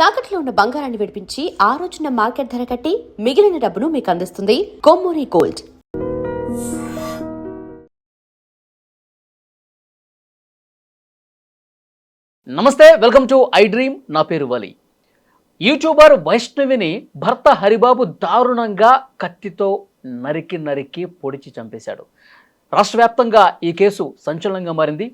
తాకట్లో ఉన్న బంగారాన్ని విడిపించి ఆ రోజున మార్కెట్ ధర కట్టి మిగిలిన డబ్బును మీకు అందిస్తుంది కొమ్మూరి గోల్డ్. నమస్తే, వెల్కమ్ టు ఐ డ్రీమ్. నా పేరు వలి. యూట్యూబర్ వైష్ణవిని భర్త హరిబాబు దారుణంగా కత్తితో నరికి పొడిచి చంపేశాడు. రాష్ట్ర వ్యాప్తంగా ఈ కేసు సంచలనంగా మారింది.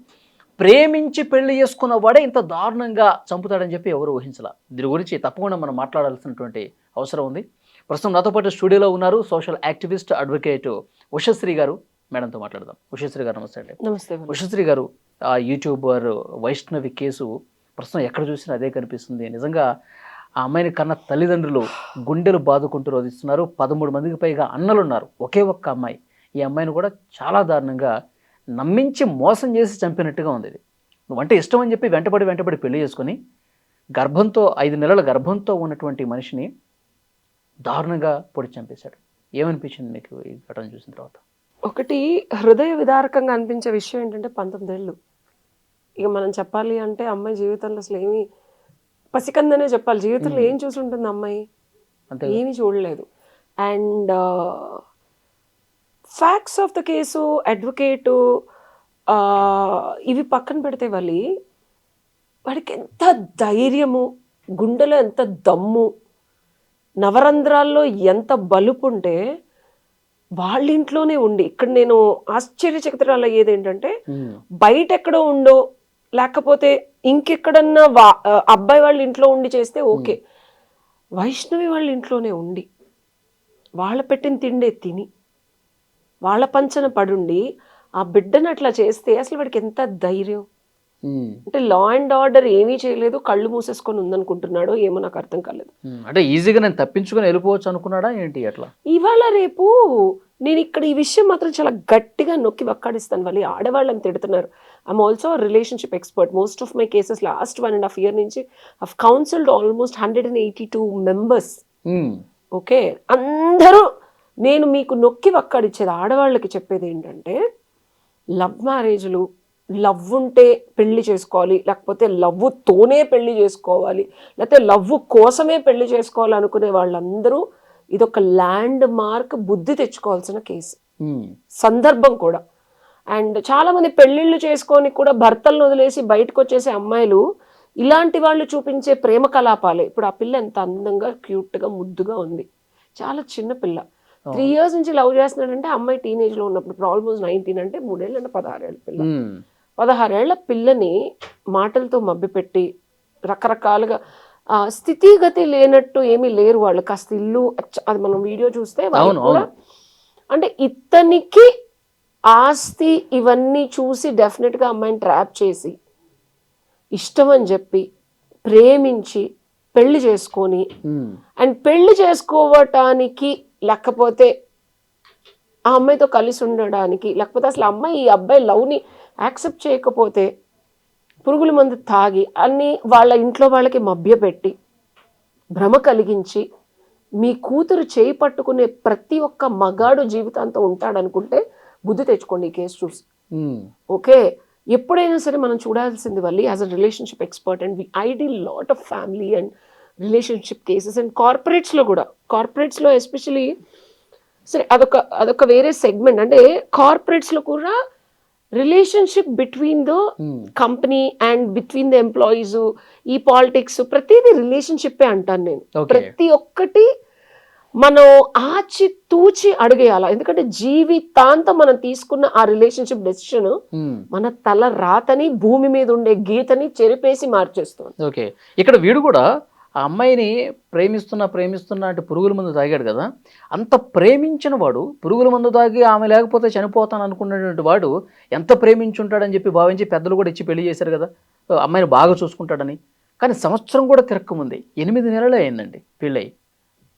ప్రేమించి పెళ్లి చేసుకున్న వాడే ఇంత దారుణంగా చంపుతాడని చెప్పి ఎవరు ఊహించలా. దీని గురించి తప్పకుండా మనం మాట్లాడాల్సినటువంటి అవసరం ఉంది. ప్రస్తుతం నాతో పాటు స్టూడియోలో ఉన్నారు సోషల్ యాక్టివిస్ట్, అడ్వకేట్ ఉషశ్రీ గారు. మేడంతో మాట్లాడదాం. ఉషశ్రీ గారు నమస్తే అండి. నమస్తే. ఉషశ్రీ గారు, ఆ యూట్యూబర్ వైష్ణవి కేసు ప్రస్తుతం ఎక్కడ చూసినా అదే కనిపిస్తుంది. నిజంగా ఆ అమ్మాయిని కన్న తల్లిదండ్రులు గుండెలు బాదుకుంటూ రోధిస్తున్నారు. 13 మందికి పైగా అన్నలు ఉన్నారు, ఒకే ఒక్క అమ్మాయి. ఈ అమ్మాయిని కూడా చాలా దారుణంగా నమ్మించి మోసం చేసి చంపినట్టుగా ఉంది. ఇది నువ్వంటే ఇష్టం అని చెప్పి వెంటబడి పెళ్లి చేసుకొని గర్భంతో 5 నెలల గర్భంతో ఉన్నటువంటి మనిషిని దారుణంగా పొడి చంపేశాడు. ఏమనిపించింది మీకు ఈ ఘటన చూసిన తర్వాత? ఒకటి హృదయ విదారకంగా అనిపించే విషయం ఏంటంటే 19 ఏళ్ళు. ఇక మనం చెప్పాలి అంటే అమ్మాయి జీవితంలో అసలు ఏమి పసికందనే చెప్పాలి. జీవితంలో ఏం చూసి ఉంటుంది అమ్మాయి? ఏమీ చూడలేదు. And facts of the case, advocate, ఇవి పక్కన పెడితే వాడికి ఎంత ధైర్యము, గుండెలో ఎంత దమ్ము, నవరంధ్రాల్లో ఎంత బలుపు ఉంటే వాళ్ళ ఇంట్లోనే ఉండి, ఇక్కడ నేను ఆశ్చర్యచకితురాలు అయ్యేది ఏంటంటే బయట ఎక్కడో ఉండో లేకపోతే ఇంకెక్కడన్నా అబ్బాయి వాళ్ళ ఇంట్లో ఉండి చేస్తే ఓకే, వైష్ణవి వాళ్ళ ఇంట్లోనే ఉండి వాళ్ళ పెట్టిన తిండే తిని వాళ్ళ పంచన పడుండి ఆ బిడ్డను అట్లా చేస్తే అసలు వాడికి ఎంత ధైర్యం. అంటే లా అండ్ ఆర్డర్ ఏమీ చేయలేదు, కళ్ళు మూసేసుకొని ఉందనుకుంటున్నాడో ఏమో నాకు అర్థం కాలేదు. అంటే ఈజీగా నేను తప్పించుకొని వెళ్ళిపోవచ్చు అనుకున్నాడా ఏంటి? అట్లా ఇవాళ రేపు నేను ఇక్కడ ఈ విషయం మాత్రం చాలా గట్టిగా నొక్కి వక్కాడిస్తాను. వాళ్ళు ఆడవాళ్ళని తిడుతున్నారు. I'm also relationship expert. Most of my cases last 1.5 years నుంచి I've counselled almost 182 members. Okay, అందరూ నేను మీకు నొక్కి వక్కాడిచ్చేది ఆడవాళ్ళకి చెప్పేది ఏంటంటే, లవ్ మ్యారేజ్లు, లవ్ ఉంటే పెళ్లి చేసుకోవాలి, లేకపోతే లవ్తోనే పెళ్లి చేసుకోవాలి, లేకపోతే లవ్ కోసమే పెళ్లి చేసుకోవాలి అనుకునే వాళ్ళందరూ ఇదొక ల్యాండ్ మార్క్ బుద్ధి తెచ్చుకోవాల్సిన కేసు, సందర్భం కూడా. అండ్ చాలా మంది పెళ్లిళ్ళు చేసుకొని కూడా భర్తలను వదిలేసి బయటకు వచ్చేసే అమ్మాయిలు ఇలాంటి వాళ్ళు చూపించే ప్రేమ కలాపాలే. ఇప్పుడు ఆ పిల్ల ఎంత అందంగా, క్యూట్గా, ముద్దుగా ఉంది. చాలా చిన్న పిల్ల, 3 years నుంచి లవ్ చేస్తున్నాడంటే అమ్మాయి టీనేజ్ లో ఉన్నప్పుడు, ఇప్పుడు ఆల్మోస్ట్ 19 అంటే 3 ఏళ్ళు అంటే 16 ఏళ్ళ పిల్ల. 16 ఏళ్ల పిల్లని మాటలతో మభ్యపెట్టి రకరకాలుగా స్థితిగతి లేనట్టు ఏమీ లేరు వాళ్ళు. కాస్త ఇల్లు, అది మనం వీడియో చూస్తే వాళ్ళు కూడా అంటే ఇతనికి ఆస్తి ఇవన్నీ చూసి డెఫినెట్గా అమ్మాయిని ట్రాప్ చేసి ఇష్టం అని చెప్పి ప్రేమించి పెళ్లి చేసుకొని, అండ్ పెళ్లి చేసుకోవటానికి లేకపోతే ఆ అమ్మాయితో కలిసి ఉండడానికి, లేకపోతే అసలు అమ్మాయి ఈ అబ్బాయి లవ్ని యాక్సెప్ట్ చేయకపోతే పురుగుల మందు తాగి అన్ని వాళ్ళ ఇంట్లో వాళ్ళకి మభ్యపెట్టి భ్రమ కలిగించి మీ కూతురు చేయి పట్టుకునే ప్రతి ఒక్క మగాడు జీవితాంతం ఉంటాడనుకుంటే బుద్ధి తెచ్చుకోండి ఈ కేసు చూసి. ఓకే, ఎప్పుడైనా సరే మనం చూడాల్సింది Valli as a relationship expert, and I deal lot of family and relationship cases. And కార్పొరేట్స్లో కూడా, కార్పొరేట్స్లో ఎస్పెషలీ సరే అదొక వేరే సెగ్మెంట్. అంటే కార్పొరేట్స్లో కూడా relationship between the company and between the employees, ఈ పాలిటిక్స్, ప్రతిదీ రిలేషన్షిప్పే అంటాను నేను. ప్రతి ఒక్కటి మనం ఆచి తూచి అడిగేయాల. ఎందుకంటే జీవితాంతం మనం తీసుకున్న ఆ రిలేషన్షిప్ డెసిషన్ మన తల రాతని, భూమి మీద ఉండే గీతని చెరిపేసి మార్చేస్తుంది. ఓకే, ఇక్కడ వీడు కూడా ఆ అమ్మాయిని ప్రేమిస్తున్నా అంటే పురుగుల మందు తాగాడు కదా. అంత ప్రేమించిన వాడు పురుగుల మందు తాగి ఆమె లేకపోతే చనిపోతాను అనుకున్నటువంటి వాడు ఎంత ప్రేమించుంటాడని చెప్పి భావించి పెద్దలు కూడా ఇచ్చి పెళ్లి చేశారు కదా, అమ్మాయిని బాగా చూసుకుంటాడని. కానీ సంవత్సరం కూడా తిరక్కముంది 8 నెలలే అయిందండి పెళ్ళై,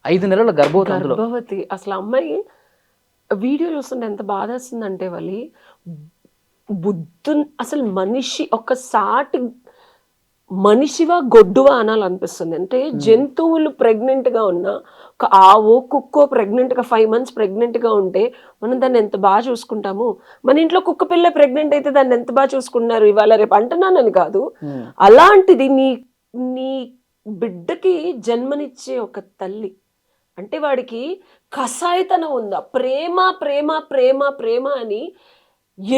5 నెలల గర్భవతి. అసలు అమ్మాయి వీడియో చూస్తుంటే ఎంత బాధ వస్తుందంటే వాళ్ళు అసలు మనిషి ఒక సాటి మనిషివా గొడ్డువా అనాలనిపిస్తుంది. అంటే జంతువులు ప్రెగ్నెంట్గా ఉన్నా, ఒక ఆవో కుక్కో ప్రెగ్నెంట్గా 5 months ప్రెగ్నెంట్గా ఉంటే మనం దాన్ని ఎంత బాగా చూసుకుంటాము. మన ఇంట్లో కుక్క పిల్ల ప్రెగ్నెంట్ అయితే దాన్ని ఎంత బాగా చూసుకుంటున్నారు ఇవాళ రేపు అంటున్నానని కాదు. అలాంటిది నీ బిడ్డకి జన్మనిచ్చే ఒక తల్లి అంటే వాడికి కసాయితనం ఉందా, ప్రేమ ప్రేమ ప్రేమ ప్రేమ అని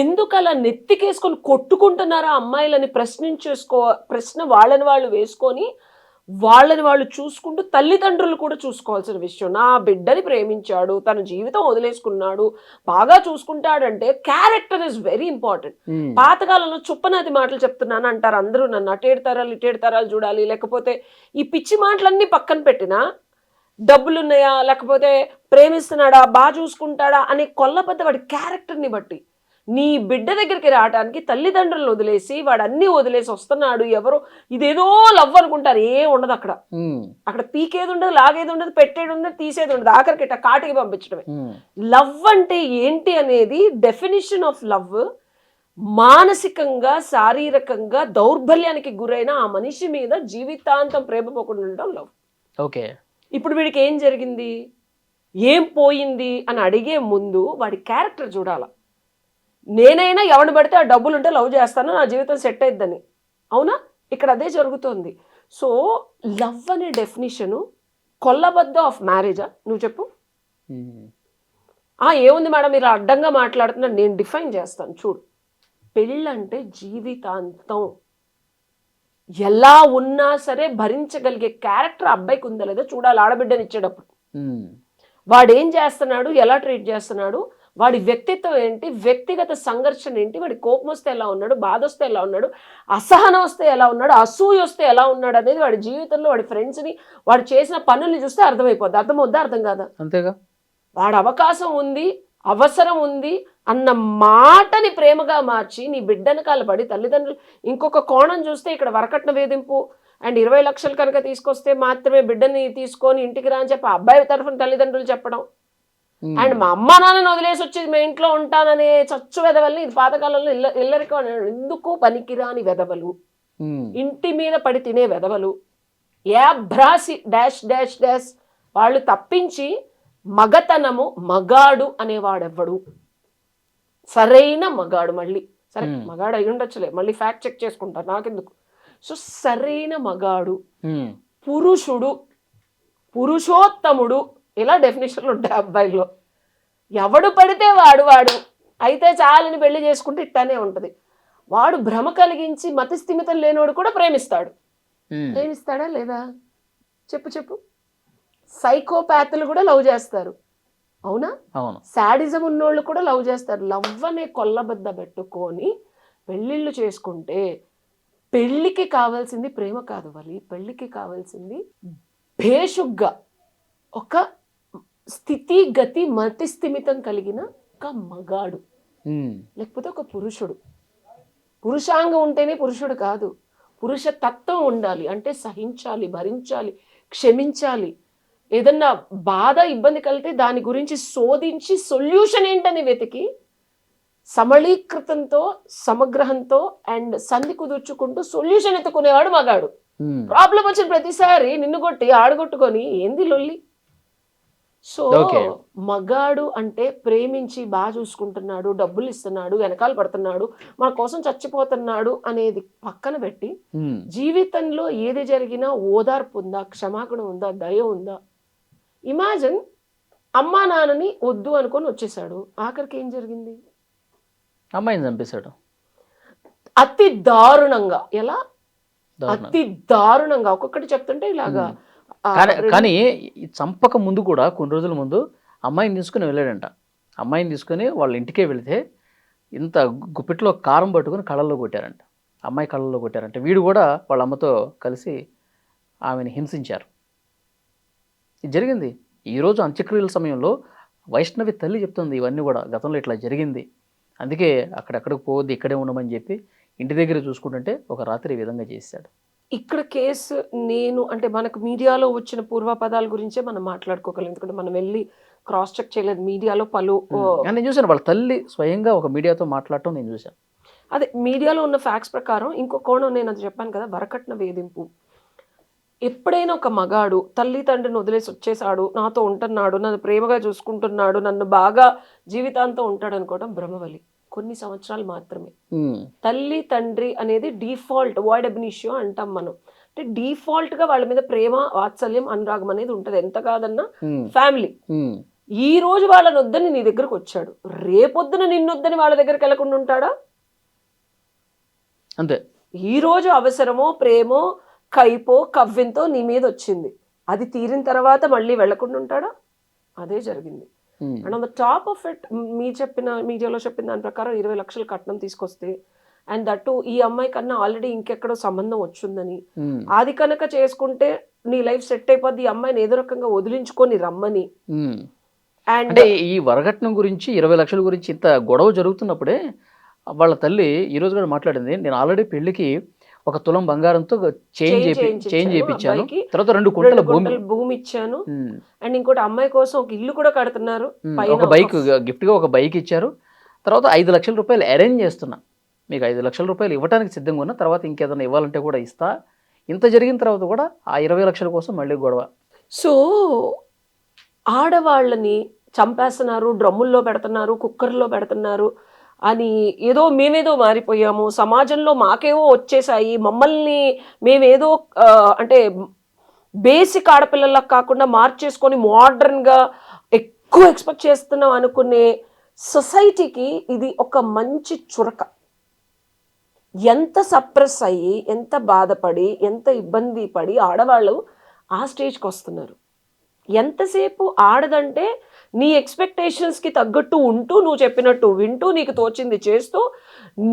ఎందుకు అలా నెత్తికేసుకొని కొట్టుకుంటున్నారా అమ్మాయిలని ప్రశ్న వాళ్ళని వాళ్ళు వేసుకొని వాళ్ళని వాళ్ళు చూసుకుంటూ తల్లిదండ్రులు కూడా చూసుకోవాల్సిన విషయం. నా బిడ్డని ప్రేమించాడు, తన జీవితం వదిలేసుకున్నాడు, బాగా చూసుకుంటాడంటే క్యారెక్టర్ ఇస్ వెరీ ఇంపార్టెంట్. పాతకాలంలో చుప్పనాది మాటలు చెప్తున్నాను అంటారు అందరూ, నన్ను ఇటేడు తరాలు చూడాలి, లేకపోతే ఈ పిచ్చి మాటలన్నీ పక్కన పెట్టినా డబ్బులున్నాయా, లేకపోతే ప్రేమిస్తున్నాడా, బాగా చూసుకుంటాడా అనే కొల్లబద్ద వాడి క్యారెక్టర్ని బట్టి నీ బిడ్డ దగ్గరికి రావడానికి తల్లిదండ్రులను వదిలేసి వాడు అన్ని వదిలేసి వస్తున్నాడు, ఎవరో ఇదేదో లవ్ అనుకుంటారు. ఏం ఉండదు అక్కడ. అక్కడ పీకేది ఉండదు, లాగేది ఉండదు, పెట్టేది ఉండదు, తీసేది ఉండదు, ఆఖరికి ఇట్లా కాటికి పంపించడమే. లవ్ అంటే ఏంటి అనేది డెఫినిషన్ ఆఫ్ లవ్ మానసికంగా శారీరకంగా దౌర్బల్యానికి గురైన ఆ మనిషి మీద జీవితాంతం ప్రేమ పోకుండా ఉండడం లవ్. ఓకే, ఇప్పుడు వీడికి ఏం జరిగింది, ఏం పోయింది అని అడిగే ముందు వాడి క్యారెక్టర్ చూడాల. నేనైనా ఎవరిని పడితే ఆ డబ్బులు ఉంటే లవ్ చేస్తాను, నా జీవితం సెట్ అయిద్దని. అవునా? ఇక్కడ అదే జరుగుతోంది. సో లవ్ అనే డెఫినిషను కొల్లబద్ద ఆఫ్ మ్యారేజా? నువ్వు చెప్పు. ఏముంది మేడం మీరు అడ్డంగా మాట్లాడుతున్నారు, నేను డిఫైన్ చేస్తాను చూడు. పెళ్ళంటే జీవితాంతం ఎలా ఉన్నా సరే భరించగలిగే క్యారెక్టర్ అబ్బాయికి ఉందా లేదా చూడాలి. ఆడబిడ్డని ఇచ్చేటప్పుడు వాడు ఏం చేస్తున్నాడు, ఎలా ట్రీట్ చేస్తున్నాడు, వాడి వ్యక్తిత్వం ఏంటి, వ్యక్తిగత సంఘర్షణ ఏంటి, వాడి కోపం వస్తే ఎలా ఉన్నాడు, బాధ వస్తే ఎలా ఉన్నాడు, అసహనం వస్తే ఎలా ఉన్నాడు, అసూయ వస్తే ఎలా ఉన్నాడు అనేది వాడి జీవితంలో వాడి ఫ్రెండ్స్ని వాడు చేసిన పనుల్ని చూస్తే అర్థమైపోద్ది. అర్థమవుద్దా? అర్థం కాదా? అంతేగా. వాడు అవకాశం ఉంది, అవసరం ఉంది అన్న మాటని ప్రేమగా మార్చి నీ బిడ్డను కాలపడి తల్లిదండ్రులు ఇంకొక కోణం చూస్తే ఇక్కడ వరకట్న వేధింపు అండ్ 20 లక్షలు కనుక తీసుకొస్తే మాత్రమే బిడ్డని తీసుకొని ఇంటికి రా అని చెప్పి అబ్బాయి తరఫున తల్లిదండ్రులు చెప్పడం. అండ్ మా అమ్మ నాన్నని వదిలేసి వచ్చి మా ఇంట్లో ఉంటాననే చచ్చు వెదవల్ని ఇది పాతకాలంలో ఇల్లరికం ఎందుకు పనికిరాని వెదవలు, ఇంటి మీద పడి తినే వెదవలు, యాభ్రాసి డాష్ డాష్ డాష్ వాళ్ళు తప్పించి మగతనము మగాడు అనేవాడెవ్వడు. సరైన మగాడు, మళ్ళీ సరే మగాడు అయి ఉండొచ్చులే, మళ్ళీ ఫ్యాక్ట్ చెక్ చేసుకుంటారు నాకెందుకు. సో సరైన మగాడు, పురుషుడు, పురుషోత్తముడు, ఇలా డెఫినేషన్లు ఉంటాయి అబ్బాయిలో. ఎవడు పడితే వాడు అయితే చాలని పెళ్లి చేసుకుంటే ఇట్లానే ఉంటుంది. వాడు భ్రమ కలిగించి మతిస్థిమితం లేనివాడు కూడా ప్రేమిస్తాడు. ప్రేమిస్తాడా లేదా? చెప్పు. సైకోపాత్లు కూడా లవ్ చేస్తారు. అవునా? శాడిజం ఉన్నోళ్ళు కూడా లవ్ చేస్తారు. లవ్ అనే కొల్లబద్ద పెట్టుకొని పెళ్ళిళ్ళు చేసుకుంటే పెళ్ళికి కావాల్సింది ప్రేమ కాదు వలి, పెళ్ళికి కావాల్సింది భేషుగ్గా ఒక స్థితి గతి మతిస్థిమితం కలిగిన ఒక మగాడు, లేకపోతే ఒక పురుషుడు. పురుషాంగం ఉంటేనే పురుషుడు కాదు, పురుష తత్వం ఉండాలి. అంటే సహించాలి, భరించాలి, క్షమించాలి. ఏదన్నా బాధ ఇబ్బంది కలిగితే దాని గురించి శోధించి సొల్యూషన్ ఏంటని వెతికి సమళీకృతంతో సమగ్రహంతో అండ్ సంధి కుదుర్చుకుంటూ సొల్యూషన్ ఎత్తుకునేవాడు మగాడు. ప్రాబ్లం వచ్చిన ప్రతిసారి నిన్ను కొట్టి ఆడగొట్టుకొని ఏంది లొల్లి. సో మగాడు అంటే ప్రేమించి బాగా చూసుకుంటున్నాడు, డబ్బులు ఇస్తున్నాడు, వెనకాల పడుతున్నాడు, మన కోసం చచ్చిపోతున్నాడు అనేది పక్కన పెట్టి జీవితంలో ఏది జరిగినా ఓదార్పు ఉందా, క్షమాపణ ఉందా, దయ ఉందా. ఇమాజిన్ అమ్మా నాన్నని వద్దు అనుకొని వచ్చేసాడు, ఆఖరికి ఏం జరిగింది? అమ్మాయిని చంపేశాడు అతి దారుణంగా. ఎలా? అతి దారుణంగా. ఒక్కొక్కటి చెప్తుంటే ఇలాగా. కానీ చంపక ముందు కూడా కొన్ని రోజుల ముందు అమ్మాయిని తీసుకుని వెళ్ళాడంట. అమ్మాయిని తీసుకుని వాళ్ళ ఇంటికే వెళితే ఇంత గుప్పిట్లో కారం పట్టుకుని కళ్ళల్లో కొట్టారంట, అమ్మాయి కళ్ళల్లో కొట్టారంట. వీడు కూడా వాళ్ళ అమ్మతో కలిసి ఆమెను హింసించారు. ఇది జరిగింది ఈరోజు అంత్యక్రియల సమయంలో. వైష్ణవి తల్లి చెప్తుంది ఇవన్నీ కూడా గతంలో ఇట్లా జరిగింది, అందుకే అక్కడెక్కడికి పోవద్దు, ఇక్కడే ఉండమని చెప్పి ఇంటి దగ్గర చూసుకుంటుంటే ఒక రాత్రి ఈ విధంగా చేశాడు. ఇక్కడ కేసు నేను అంటే మనకు మీడియాలో వచ్చిన పూర్వపదాల గురించే మనం మాట్లాడుకోగలం, ఎందుకంటే మనం వెళ్ళి క్రాస్ చెక్ చేయలేదు. మీడియాలో నేను చూశాను, వాళ్ళ తల్లి స్వయంగా ఒక మీడియాతో మాట్లాడటం నేను చూశాను. అదే మీడియాలో ఉన్న ఫ్యాక్ట్స్ ప్రకారం. ఇంకో కోణం నేను అది చెప్పాను కదా, వరకట్న వేధింపు. ఎప్పుడైనా ఒక మగాడు తల్లి తండ్రిని వదిలేసి వచ్చేసాడు, నాతో ఉంటున్నాడు, నన్ను ప్రేమగా చూసుకుంటున్నాడు, నన్ను బాగా జీవితాంతం ఉంటాడు అనుకోవడం భ్రమవలి. కొన్ని సంవత్సరాలు మాత్రమే. తల్లి తండ్రి అనేది డిఫాల్ట్ వాయిడ్ అబినిషియో అంటాం మనం. అంటే డిఫాల్ట్ గా వాళ్ళ మీద ప్రేమ, వాత్సల్యం, అనురాగం అనేది ఉంటది, ఎంత కాదన్నా ఉమ్, ఫ్యామిలీ. ఉమ్, ఈ రోజు వాళ్ళని వద్దని నీ దగ్గరకు వచ్చాడు, రేపొద్దున నిన్నొద్దని వాళ్ళ దగ్గరికి వెళ్ళకుండా ఉంటాడా? అంతే. ఈ రోజు అవసరమో ప్రేమో కైపో కవ్వింతో నీ మీద వచ్చింది, అది తీరిన తర్వాత మళ్ళీ వెళ్లకుండా ఉంటాడా? అదే జరిగింది. Um, and on the top of it, మీడియాలో చెప్పిన దాని ప్రకారం 20 లక్షలు కట్నం తీసుకొస్తే, అండ్ దట్టు ఈ అమ్మాయి కన్నా ఆల్రెడీ ఇంకెక్కడో సంబంధం వచ్చిందని, ఉమ్, అది కనుక చేసుకుంటే నీ లైఫ్ సెట్ అయిపోద్ది, ఈ అమ్మాయిని ఏదో రకంగా వదిలించుకొని రమ్మని. ఉమ్. అండ్ అంటే ఈ వరకట్నం గురించి 20 లక్షల గురించి ఇంత గొడవ జరుగుతున్నప్పుడే వాళ్ళ తల్లి ఈ రోజు కూడా మాట్లాడింది, నేను ఆల్రెడీ పెళ్లికి 1 తులం బంగారంతో చేంజ్ చేయించాను, అబ్బాయికి తర్వాత 2 2 గుంటల భూమి, గుంటల భూమి ఇచ్చాను, ఉమ్, అండ్ ఇంకోటి అమ్మాయి కోసం ఒక ఇల్లు కూడా కడుతున్నారు పైన, ఒక బైక్ గిఫ్ట్ గా ఒక బైక్ ఇచ్చారు, తర్వాత 5 లక్షల రూపాయలు అరేంజ్ చేస్తున్నా, మీకు 5 లక్షల రూపాయలు ఇవ్వడానికి సిద్ధంగా ఉన్నా, తర్వాత ఇంకేదైనా ఇవ్వాలంటే కూడా ఇస్తా. ఇంత జరిగిన తర్వాత కూడా ఆ 20 లక్షల కోసం మళ్ళీ గొడవ. సో ఆడవాళ్ళని చంపేస్తున్నారు, డ్రమ్ముల్లో పెడుతున్నారు, కుక్కర్లో పెడుతున్నారు అని, ఏదో మేమేదో మారిపోయాము, సమాజంలో మాకేవో వచ్చేసాయి, మమ్మల్ని మేమేదో అంటే బేసిక్ ఆడపిల్లలా కాకుండా మార్చేసుకొని మోడర్న్గా ఎక్కువ ఎక్స్పెక్ట్ చేస్తున్నాం అనుకునే సొసైటీకి ఇది ఒక మంచి చురక. ఎంత సప్రెస్ అయ్యి, ఎంత బాధపడి, ఎంత ఇబ్బంది పడి ఆడవాళ్ళు ఆ స్టేజ్కి వస్తున్నారు. ఎంతసేపు ఆడదంటే నీ ఎక్స్పెక్టేషన్స్కి తగ్గట్టు ఉంటూ, నువ్వు చెప్పినట్టు వింటూ, నీకు తోచింది చేస్తూ,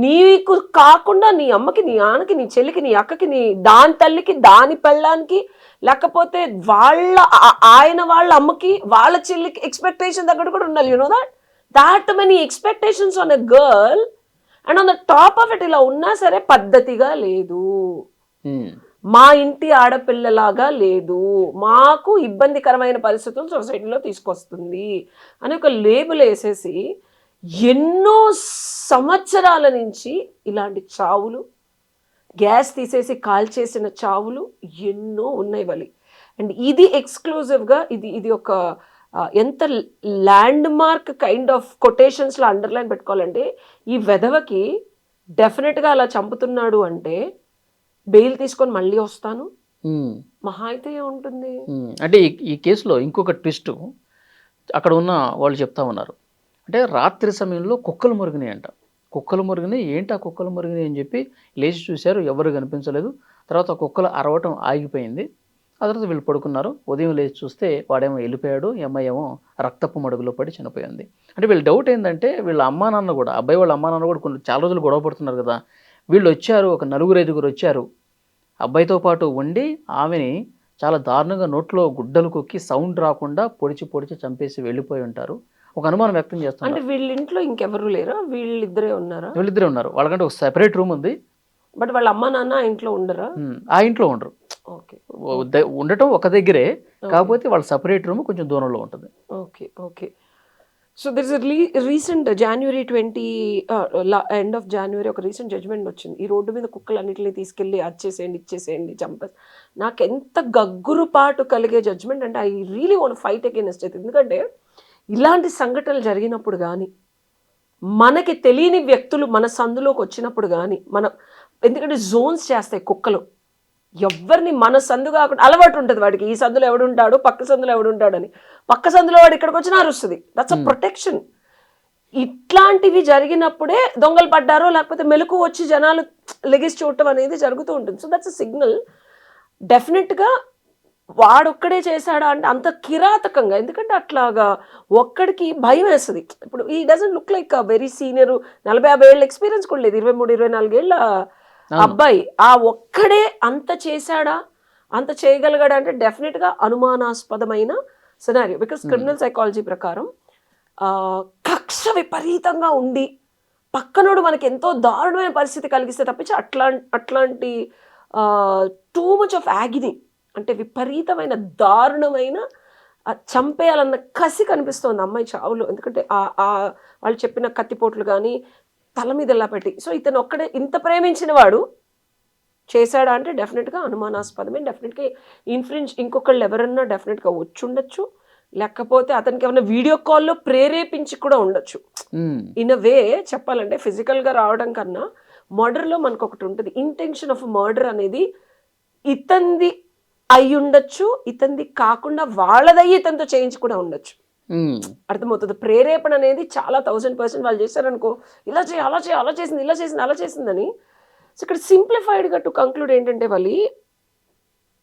నీకు కాకుండా నీ అమ్మకి, నీ నాన్నకి, నీ చెల్లికి, నీ అక్కకి, నీ దాని తల్లికి, దాని పెళ్ళానికి, లేకపోతే ఆయన వాళ్ళ అమ్మకి, వాళ్ళ చెల్లికి ఎక్స్పెక్టేషన్ తగ్గట్టు కూడా ఉండాలి. You know that many expectations on a girl, and on the top of it ఇలా ఉన్నా సరే పద్ధతిగా లేదు, మా ఇంటి ఆడపిల్లలాగా లేదు, మాకు ఇబ్బందికరమైన పరిస్థితులు సొసైటీలో తీసుకొస్తుంది అని ఒక లేబుల్ వేసేసి ఎన్నో సంవత్సరాల నుంచి ఇలాంటి చావులు, గ్యాస్ తీసేసి కాల్చేసిన చావులు ఎన్నో ఉన్నాయి వలి. అండ్ ఇది ఎక్స్క్లూజివ్గా ఇది ఒక ఎంత ల్యాండ్ మార్క్ కైండ్ ఆఫ్ కొటేషన్స్లో అండర్లైన్ పెట్టుకోవాలంటే, ఈ వెధవకి డెఫినెట్గా అలా చంపుతున్నాడు అంటే బెయిల్ తీసుకొని మళ్ళీ వస్తాను మహా అయితే ఉంటుంది. అంటే ఈ కేసులో ఇంకొక ట్విస్ట్ అక్కడ ఉన్న వాళ్ళు చెప్తా ఉన్నారు, అంటే రాత్రి సమయంలో కుక్కలు మురిగినాయి అంట, కుక్కలు మురిగినాయి, ఏంటి ఆ కుక్కలు మురిగినాయి అని చెప్పి లేచి చూశారు, ఎవరు కనిపించలేదు, తర్వాత కుక్కలు అరవటం ఆగిపోయింది, ఆ తర్వాత వీళ్ళు పడుకున్నారు, ఉదయం లేచి చూస్తే వాడేమో వెళ్ళిపోయాడు, ఈ అమ్మాయి ఏమో రక్తపు మడుగులో పడి చనిపోయింది. అంటే వీళ్ళ డౌట్ ఏంటంటే, వీళ్ళ అమ్మా నాన్న కూడా, అబ్బాయి వాళ్ళ అమ్మా నాన్న కూడా కొన్ని చాలా రోజులు గొడవ పడుతున్నారు కదా, వీళ్ళు వచ్చారు, ఒక 4-5 వచ్చారు, అబ్బాయితో పాటు ఉండి ఆమెని చాలా దారుణంగా నోట్లో గుడ్డలు కొక్కి సౌండ్ రాకుండా పొడిచి చంపేసి వెళ్ళిపోయి ఉంటారు. ఒక అనుమానం వ్యక్తం చేస్తున్నారు. అంటే వీళ్ళ ఇంట్లో ఇంకెవరు లేరా, వీళ్ళిద్దరే ఉన్నారా? వీళ్ళిద్దరే ఉన్నారు, వాళ్ళకంటే ఒక సెపరేట్ రూమ్ ఉంది. బట్ వాళ్ళ అమ్మ నాన్న ఆ ఇంట్లో ఉండరా? ఆ ఇంట్లో ఉండరు, ఓకే, ఉండటం ఒక దగ్గరే, కాకపోతే వాళ్ళ సెపరేట్ రూమ్ కొంచెం దూరంలో ఉంటుంది. Okay okay. So there is recent January 20 end of January ఒక రీసెంట్ జడ్జ్మెంట్ వచ్చింది, ఈ రోడ్డు మీద కుక్కలన్నింటినీ తీసుకెళ్ళి ఇచ్చేసేయండి చంపేసి. నాకు ఎంత గగ్గురుపాటు కలిగే జడ్జ్మెంట్ అంటే, I really want fight against it. ఎందుకంటే ఇలాంటి సంఘటనలు జరిగినప్పుడు కానీ, మనకి తెలియని వ్యక్తులు మన సందులోకి వచ్చినప్పుడు కానీ, ఎందుకంటే జోన్స్ చేస్తాయి కుక్కలు, ఎవరిని మన సందు కాకుండా అలవాటు ఉంటుంది వాడికి, ఈ సందులో ఎవడుంటాడు, పక్క సందులో ఎవడుంటాడని, పక్క సందులో వాడు ఇక్కడికి వచ్చినా అరుస్తుంది. That's a protection. ఇట్లాంటివి జరిగినప్పుడే దొంగలు పడ్డారో లేకపోతే మెలకు వచ్చి జనాలు లెగిసి చూడటం అనేది జరుగుతూ ఉంటుంది. So that's a signal. డెఫినెట్గా వాడొక్కడే చేశాడా అంటే అంత కిరాతకంగా, ఎందుకంటే అట్లాగా ఒక్కడికి భయం వేస్తుంది. ఇప్పుడు ఈ doesn't look like very senior, 40-50 ఏళ్ళ ఎక్స్పీరియన్స్ కూడా లేదు, 23-24 ఏళ్ళ అబ్బాయి. ఆ ఒక్కడే అంత చేశాడా, అంత చేయగలిగాడా అంటే డెఫినెట్గా అనుమానాస్పదమైన సినారియో. బికాస్ క్రిమినల్ సైకాలజీ ప్రకారం కక్ష విపరీతంగా ఉండి పక్కనోడు మనకి ఎంతో దారుణమైన పరిస్థితి కలిగిస్తే తప్పించి అట్లాంటి టూ మచ్ ఆఫ్ యాగిని, అంటే విపరీతమైన దారుణమైన చంపేయాలన్న కసి కనిపిస్తోంది అమ్మాయి చావులో. ఎందుకంటే వాళ్ళు చెప్పిన కత్తిపోట్లు కానీ తల మీద ఎలా పెట్టి, సో ఇతను ఒక్కడే ఇంత ప్రేమించిన వాడు చేశాడా అంటే డెఫినెట్గా అనుమానాస్పదమే. డెఫినెట్గా ఇన్ఫ్లుయెన్స్ ఇంకొకళ్ళు ఎవరన్నా డెఫినెట్గా వచ్చి ఉండొచ్చు, లేకపోతే అతనికి ఏమైనా వీడియో కాల్లో ప్రేరేపించి కూడా ఉండొచ్చు. ఇన్ అ వే చెప్పాలంటే ఫిజికల్గా రావడం కన్నా మర్డర్లో మనకు ఒకటి ఉంటుంది, ఇంటెన్షన్ ఆఫ్ మర్డర్ అనేది ఇతంది అయి ఉండొచ్చు, ఇతంది కాకుండా వాళ్ళదయ్యి ఇతనితో చేయించి కూడా ఉండొచ్చు. అర్థమవుతుంది. ప్రేరేపణ అనేది చాలా 1000% వాళ్ళు చేశారనుకో, ఇలా చేయి అలా చేయి అలా చేసింది ఇలా చేసింది అలా చేసిందని. సో ఇక్కడ సింప్లిఫైడ్గా టు కంక్లూడ్ ఏంటంటే వాళ్ళు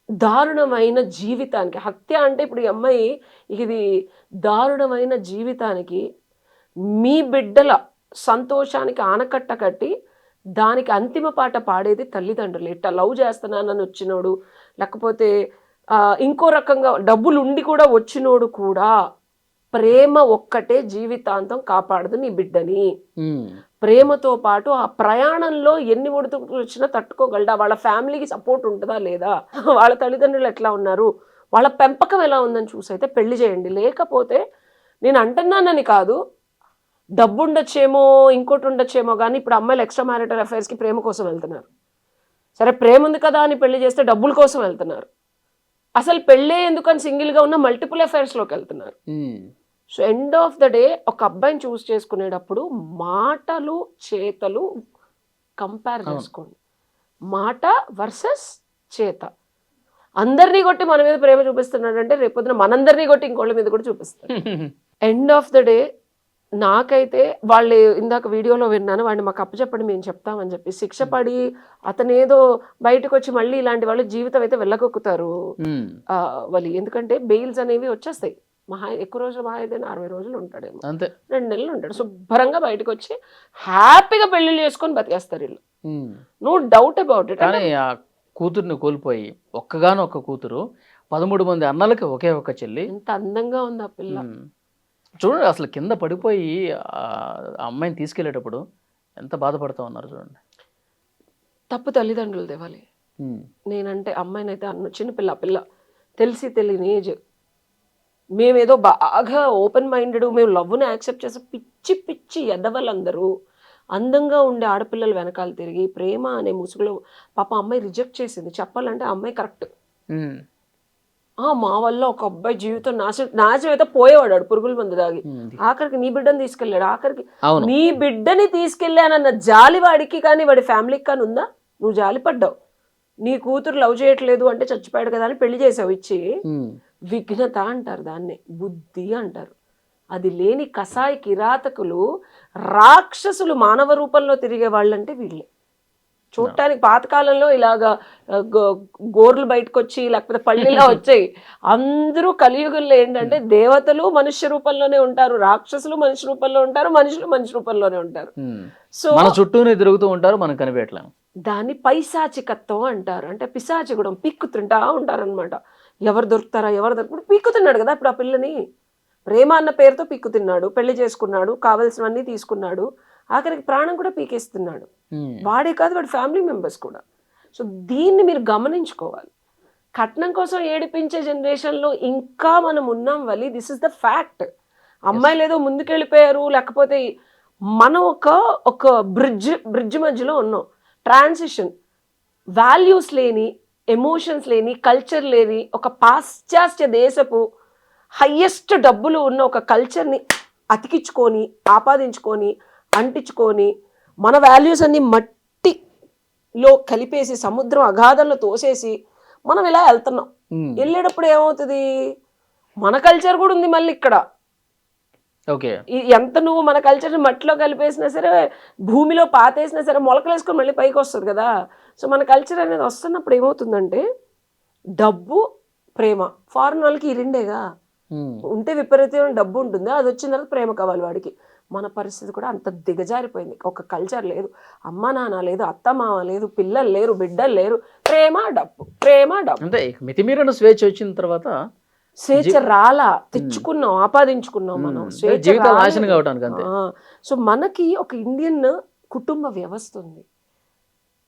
దారుణమైన జీవితానికి, హత్య అంటే ఇప్పుడు ఈ అమ్మాయి ఇది దారుణమైన జీవితానికి మీ బిడ్డల సంతోషానికి ఆనకట్ట కట్టి దానికి అంతిమ పాట పాడేది తల్లిదండ్రులు. ఇట్లా లవ్ చేస్తున్నానని వచ్చినోడు, లేకపోతే ఇంకో రకంగా డబ్బులు ఉండి కూడా వచ్చినోడు కూడా ప్రేమ ఒక్కటే జీవితాంతం కాపాడదు నీ బిడ్డని. ప్రేమతో పాటు ఆ ప్రయాణంలో ఎన్ని ఒడిదుడుకులు వచ్చినా తట్టుకోగలడా, వాళ్ళ ఫ్యామిలీకి సపోర్ట్ ఉంటుందా లేదా, వాళ్ళ తల్లిదండ్రులు ఎట్లా ఉన్నారు, వాళ్ళ పెంపకం ఎలా ఉందని చూసైతే పెళ్లి చేయండి. లేకపోతే నేను అంటున్నానని కాదు, డబ్బు ఉండొచ్చేమో ఇంకోటి ఉండొచ్చేమో కానీ ఇప్పుడు అమ్మాయిలు ఎక్స్ట్రా మ్యారిటల్ అఫైర్స్కి ప్రేమ కోసం వెళ్తున్నారు. సరే ప్రేమ ఉంది కదా అని పెళ్లి చేస్తే డబ్బుల కోసం వెళ్తున్నారు. అసలు పెళ్ళే ఎందుకని సింగిల్గా ఉన్న మల్టిపుల్ అఫైర్స్లోకి వెళ్తున్నారు. So end of the day ఒక అబ్బాయిని చూస్ చేసుకునేటప్పుడు మాటలు చేతలు కంపేర్ చేసుకోండి. మాట వర్సెస్ చేత. అందరినీ కొట్టి మన మీద ప్రేమ చూపిస్తున్నాడంటే రేపొద్దున మనందరినీ కొట్టి ఇంకోళ్ళ మీద కూడా చూపిస్తాడు. ఎండ్ ఆఫ్ ద డే నాకైతే వాళ్ళు ఇందాక వీడియోలో విన్నాను, వాడిని మాకు అప్పచెప్పండి మేము చెప్తామని చెప్పి శిక్ష పడి అతనేదో బయటకు వచ్చి మళ్ళీ ఇలాంటి వాళ్ళు జీవితం అయితే వెళ్ళగొక్కుతారు వాళ్ళు. ఎందుకంటే బెయిల్స్ అనేవి వచ్చేస్తాయి. ఎక్కువ రోజులు మహా అయితే 60 రోజులు ఉంటాడేమో, 2 నెలలు ఉంటాడు. శుభ్రంగా బయటకు వచ్చి హ్యాపీగా పెళ్లిళ్ళు చేసుకొని బతికేస్తారు వీళ్ళు. No doubt about it. కానీ ఆ కూతుర్ని కోల్పోయి ఒక్కగానొక్క కూతురు, 13 మంది అన్నలకి ఒకే ఒక్క చెల్లి. ఎంత అందంగా ఉంది ఆ పిల్ల. చూడండి అసలు కింద పడిపోయి ఆ అమ్మాయిని తీసుకెళ్లేటప్పుడు ఎంత బాధపడుతూ ఉన్నారు చూడండి. తప్పు తల్లిదండ్రులు దేవాలి. నేనంటే అమ్మాయిని అయితే చిన్నపిల్ల పిల్ల తెలిసి తెలియని ఏజ్, మేమేదో బాగా ఓపెన్ మైండెడ్, మేము లవ్ని యాక్సెప్ట్ చేసే పిచ్చి పిచ్చి ఎదవలందరూ అందంగా ఉండే ఆడపిల్లలు వెనకాల తిరిగి ప్రేమ అనే ముసుగులో పాప అమ్మాయి రిజెక్ట్ చేసింది. చెప్పాలంటే అమ్మాయి కరెక్ట్. మా వల్ల ఒక అబ్బాయి జీవితం నాశనం అయితే పోయేవాడు పురుగుల మందు దాగి. ఆఖరికి నీ బిడ్డని తీసుకెళ్ళాడు. ఆఖరికి నీ బిడ్డని తీసుకెళ్ళానన్న జాలి వాడికి కానీ వాడి ఫ్యామిలీకి కానీ ఉందా? నువ్వు జాలి పడ్డావు. నీ కూతురు లవ్ చేయట్లేదు అంటే చచ్చిపోయాడు కదా అని పెళ్లి చేసావు ఇచ్చి. విఘ్నత అంటారు దాన్ని, బుద్ధి అంటారు. అది లేని కసాయి కిరాతకులు రాక్షసులు మానవ రూపంలో తిరిగే వాళ్ళంటే వీళ్ళే. చూడటానికి పాతకాలంలో ఇలాగా గోర్లు బయటకు వచ్చి లేకపోతే పళ్ళిలా వచ్చాయి. అందరూ కలియుగంలో ఏంటంటే దేవతలు మనుష్య రూపంలోనే ఉంటారు, రాక్షసులు మనిషి రూపంలో ఉంటారు, మనుషులు మనిషి రూపంలోనే ఉంటారు. సో మన చుట్టూనే తిరుగుతూ ఉంటారు, మనం కనిపెట్టలేము. దాన్ని పైశాచికత్వం అంటారు. అంటే పిశాచిగుడం, పీక్కుతుంటా ఉంటారనమాట. ఎవరు దొరుకుతారా ఎవరు దొరుకుతారు. పీక్కుతున్నాడు కదా ఇప్పుడు ఆ పిల్లని. ప్రేమ అన్న పేరుతో పీక్కుతున్నాడు, పెళ్లి చేసుకున్నాడు, కావలసినవన్నీ తీసుకున్నాడు, ఆఖరికి ప్రాణం కూడా పీకేస్తున్నాడు. వాడే కాదు వాడి ఫ్యామిలీ మెంబర్స్ కూడా. సో దీన్ని మీరు గమనించుకోవాలి. కట్నం కోసం ఏడిపించే జనరేషన్లో ఇంకా మనం ఉన్నాం Valli. This is the fact. అమ్మాయిలు ఏదో ముందుకెళ్ళిపోయారు, లేకపోతే మనం ఒక బ్రిడ్జ్ మధ్యలో ఉన్నాం. ట్రాన్సిషన్, వాల్యూస్ లేని, ఎమోషన్స్ లేని, కల్చర్ లేని ఒక పాశ్చాత్య దేశపు హయ్యెస్ట్ డబ్బులు ఉన్న ఒక కల్చర్ని అతికించుకొని ఆపాదించుకొని అంటించుకొని మన వాల్యూస్ అన్ని మట్టిలో కలిపేసి సముద్రం అగాధంలో తోసేసి మనం ఇలా వెళ్తున్నాం. వెళ్ళేటప్పుడు ఏమవుతుంది, మన కల్చర్ కూడా ఉంది మళ్ళీ ఇక్కడ. ఎంత నువ్వు మన కల్చర్ని మట్టిలో కలిపేసినా సరే, భూమిలో పాతేసినా సరే మొలకలు వేసుకొని మళ్ళీ పైకి వస్తుంది కదా. సో మన కల్చర్ అనేది వస్తున్నప్పుడు ఏమవుతుందంటే డబ్బు ప్రేమ. ఫారెన్ వాళ్ళకి ఈ రెండేగా ఉంటే విపరీతమైన డబ్బు ఉంటుంది, అది వచ్చిన తర్వాత ప్రేమ కావాలి వాడికి. మన పరిస్థితి కూడా అంత దిగజారిపోయింది. ఒక కల్చర్ లేదు, అమ్మ నాన్న లేదు, అత్త మామ లేదు, పిల్లలు లేరు, బిడ్డలు లేరు, ప్రేమ డబ్బు ప్రేమ డబ్బు. అంటే మితిమీరిన స్వేచ్ఛ వచ్చిన తర్వాత స్వేచ్ఛ రాలా, తెచ్చుకున్నాం, ఆపాదించుకున్నాం మనం స్వేచ్ఛ. సో మనకి ఒక ఇండియన్ కుటుంబ వ్యవస్థ ఉంది.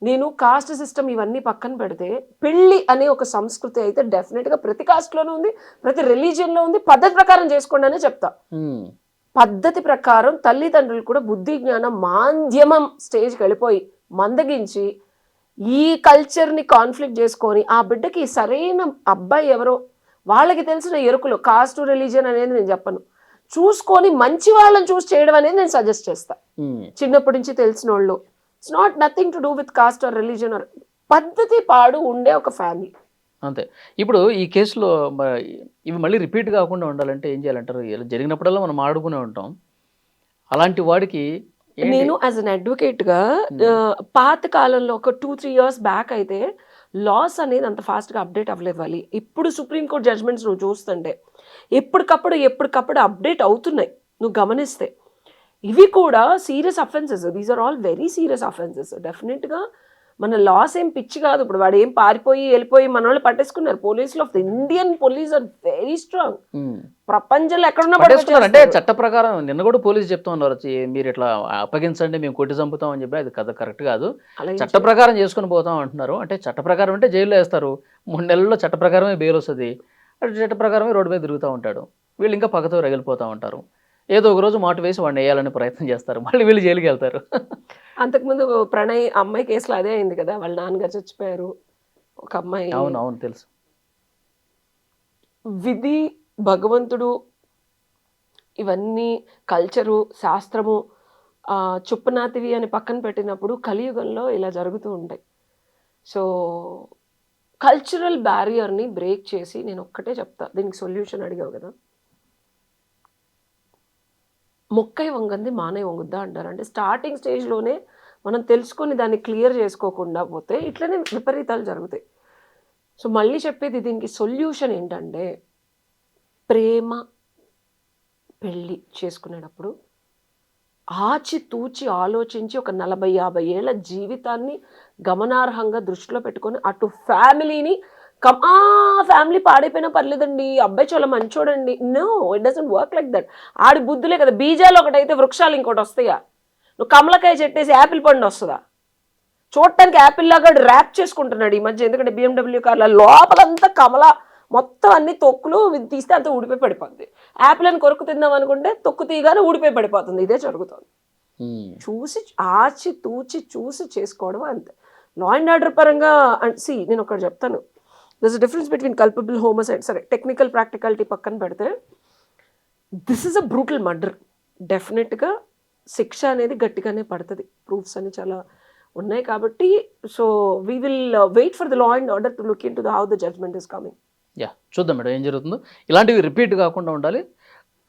నేను కాస్ట్ సిస్టమ్ ఇవన్నీ పక్కన పెడితే పెళ్లి అనే ఒక సంస్కృతి అయితే డెఫినెట్గా ప్రతి కాస్ట్లోనూ ఉంది, ప్రతి రిలీజియన్లో ఉంది. పద్ధతి ప్రకారం చేసుకోండి అనే చెప్తా. పద్ధతి ప్రకారం తల్లిదండ్రులు కూడా బుద్ధి జ్ఞానం మాధ్యమం స్టేజ్కి వెళ్ళిపోయి మందగించి ఈ కల్చర్ని కాన్ఫ్లిక్ట్ చేసుకొని ఆ బిడ్డకి సరైన అబ్బాయి ఎవరో వాళ్ళకి తెలిసిన ఎరుకులు, కాస్ట్ రిలీజియన్ అనేది నేను చెప్పను, చూసుకొని మంచి వాళ్ళని చూస్ చేయడం అనేది నేను సజెస్ట్ చేస్తా. చిన్నప్పటి నుంచి తెలిసిన వాళ్ళు. It's not nothing to do with cost are religion are పద్ధతి పాడు ఉండే ఒక ఫ్యామిలీ. అంతే. ఇప్పుడు ఈ కేసులో ఇవి మళ్ళీ రిపీట్ కాకుండా ఉండాలంటే ఏం చేయాలంటారు? ఇలా జరిగినప్పుడల్లా మనం ఆడుకునే ఉంటాం. అలాంటి వాడికి ఏంటి? నేను యాజ్ అన్ అడ్వకేట్గా పాత కాలంలో ఒక 2-3 ఇయర్స్ బ్యాక్ అయితే లాస్ అనేది అంత ఫాస్ట్గా అప్డేట్ అవ్వలేవాలి. ఇప్పుడు సుప్రీంకోర్టు జడ్జ్మెంట్స్ నువ్వు చూస్తుంటే ఎప్పటికప్పుడు అప్డేట్ అవుతున్నాయి నువ్వు గమనిస్తే. ఇవి కూడా serious offences. These are all very serious offences. డెఫినెట్గా మన లాస్ ఏం పిచ్చి కాదు. ఇప్పుడు వాడు ఏం పారిపోయి వెళ్ళిపోయి మన వాళ్ళు పట్టేసుకున్నారు. పోలీసులు of the Indian police are very strong. ప్రపంచంలో ఎక్కడున్నా అంటే చట్ట ప్రకారం నిన్న కూడా పోలీసు చెప్తా ఉన్నారు, మీరు ఇట్లా అప్పగించండి మేము కొట్టి చంపుతాం అని చెప్పి. అది కథ కరెక్ట్ కాదు. చట్ట ప్రకారం చేసుకుని పోతాం అంటున్నారు. అంటే చట్ట ప్రకారం అంటే జైల్లో వేస్తారు. 3 నెలల్లో చట్ట ప్రకారమే బెయిల్ వస్తుంది. చట్ట ప్రకారమే రోడ్డు మీద తిరుగుతూ ఉంటాడు. వీళ్ళు ఇంకా పక్కతో రగిలిపోతూ ఉంటారు. ఏదో ఒక రోజు మాట వేసి వాడిని వేయాలని ప్రయత్నం చేస్తారు. మళ్ళీ వీళ్ళు జైలుకి వెళ్తారు. అంతకుముందు ప్రణయ్ అమ్మాయి కేసులో అదే అయింది కదా, వాళ్ళ నాన్నగారు చచ్చిపోయారు, ఒక అమ్మాయి. అవును తెలుసు. విధి, భగవంతుడు, ఇవన్నీ కల్చరు, శాస్త్రము చుప్పనాతివి అని పక్కన పెట్టినప్పుడు కలియుగంలో ఇలా జరుగుతూ ఉంటాయి. సో కల్చరల్ బ్యారియర్ని బ్రేక్ చేసి నేను ఒక్కటే చెప్తా, దీనికి సొల్యూషన్ అడిగావు కదా, మొక్కై వంగంది మానై వంగుద్దా అంటారు. అంటే స్టార్టింగ్ స్టేజ్లోనే మనం తెలుసుకొని దాన్ని క్లియర్ చేసుకోకుండా పోతే ఇట్లనే విపరీతాలు జరుగుతాయి. సో మళ్ళీ చెప్పేది దీనికి సొల్యూషన్ ఏంటంటే, ప్రేమ పెళ్ళి చేసుకునేటప్పుడు ఆచితూచి ఆలోచించి ఒక 40-50 ఏళ్ల జీవితాన్ని గమనార్హంగా దృష్టిలో పెట్టుకొని అటు ఫ్యామిలీని ఫ్యామిలీ పాడైపోయినా పర్లేదండి, అబ్బాయి చాలా మంచోడండి, no, it doesn't work like that. ఆడి బుద్ధులే కదా, బీజాలు ఒకటైతే వృక్షాలు ఇంకోటి వస్తాయా? నువ్వు కమలకాయ చెట్టేసి యాపిల్ పండు వస్తుందా? చూడటానికి యాపిల్ లాగా ర్యాప్ చేసుకుంటున్నాడు ఈ మధ్య. ఎందుకంటే BMW కార్ల లోపలంతా కమల మొత్తం అన్ని తొక్కులు తీస్తే అంతా ఊడిపోయి పడిపోతుంది. యాపిల్ అని కొరకు తిందాం అనుకుంటే తొక్కు తీయగానే ఊడిపోయి పడిపోతుంది. ఇదే జరుగుతుంది. చూసి చూసి చేసుకోవడం అంతే. లా అండ్ ఆర్డర్ పరంగా నేను ఒకటి చెప్తాను, there's a difference between culpable homicide. సరే, టెక్నికల్ ప్రాక్టికాలిటీ పక్కన పెడితే this is a brutal murder. డెఫినెట్గా శిక్ష అనేది గట్టిగానే పడుతుంది. ప్రూఫ్స్ అని చాలా ఉన్నాయి కాబట్టి. So we will wait for the law and order to look into how the judgment is coming. చూద్దాం మేడం ఏం జరుగుతుందో. ఇలాంటివి రిపీట్ కాకుండా ఉండాలి.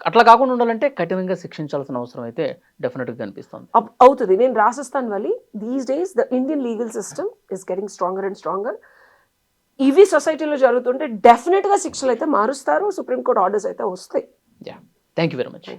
అట్లా కాకుండా ఉండాలంటే కఠినంగా శిక్షించాల్సిన అవసరం అయితే డెఫినెట్గా కనిపిస్తుంది. అవుతుంది. నేను రాసిస్తాను Valli, these days the Indian legal system is getting stronger and stronger. ఇవి సొసైటీలో జరుగుతుంటే డెఫినెట్గా శిక్షలు అయితే మారుస్తారు. సుప్రీంకోర్టు ఆర్డర్స్ అయితే వస్తాయి. Thank you very much.